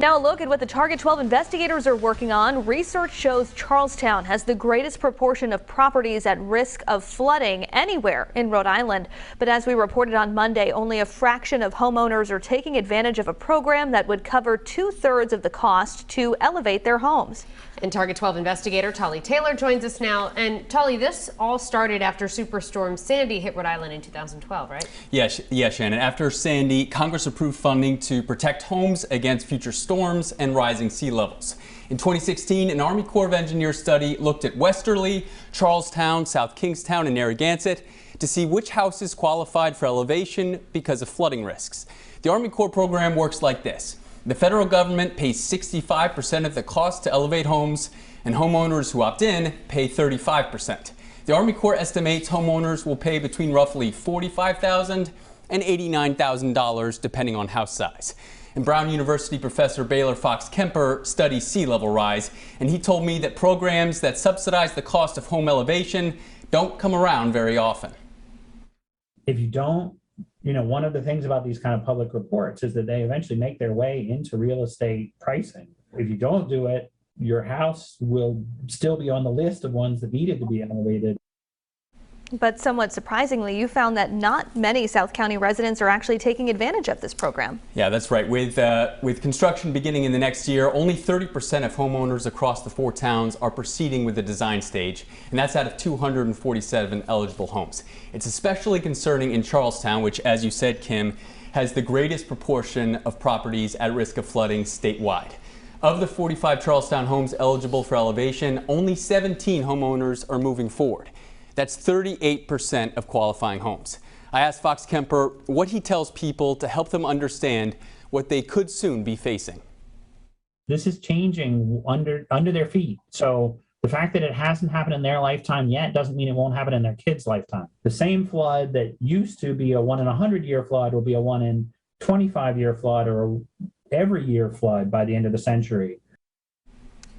Now a look at what the Target 12 investigators are working on. Research shows Charlestown has the greatest proportion of properties at risk of flooding anywhere in Rhode Island. But as we reported on Monday, only a fraction of homeowners are taking advantage of a program that would cover 2/3 of the cost to elevate their homes. And Target 12 investigator Tolly Taylor joins us now. And Tolly, this all started after Superstorm Sandy hit Rhode Island in 2012, right? Yes, Shannon. After Sandy, Congress approved funding to protect homes against future storms and rising sea levels. In 2016, an Army Corps of Engineers study looked at Westerly, Charlestown, South Kingstown, and Narragansett to see which houses qualified for elevation because of flooding risks. The Army Corps program works like this. The federal government pays 65% of the cost to elevate homes, and homeowners who opt in pay 35%. The Army Corps estimates homeowners will pay between roughly $45,000 and $89,000 depending on house size. And Brown University professor Baylor Fox Kemper studies sea level rise, and he told me that programs that subsidize the cost of home elevation don't come around very often. If you don't, one of the things about these kind of public reports is that they eventually make their way into real estate pricing. If you don't do it, your house will still be on the list of ones that needed to be elevated. But somewhat surprisingly, you found that not many South County residents are actually taking advantage of this program. Yeah, that's right. With construction beginning in the next year, only 30% of homeowners across the 4 towns are proceeding with the design stage, and that's out of 247 eligible homes. It's especially concerning in Charlestown, which, as you said, Kim, has the greatest proportion of properties at risk of flooding statewide. Of the 45 Charlestown homes eligible for elevation, only 17 homeowners are moving forward. That's 38% of qualifying homes. I asked Fox Kemper what he tells people to help them understand what they could soon be facing. This is changing under their feet. So the fact that it hasn't happened in their lifetime yet doesn't mean it won't happen in their kids' lifetime. The same flood that used to be a 1 in 100-year flood will be a 1 in 25-year flood or a every year flood by the end of the century.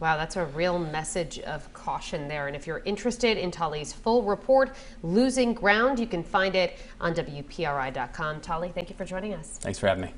Wow, that's a real message of caution there. And if you're interested in Tolly's full report, Losing Ground, you can find it on WPRI.com. Tolly, thank you for joining us. Thanks for having me.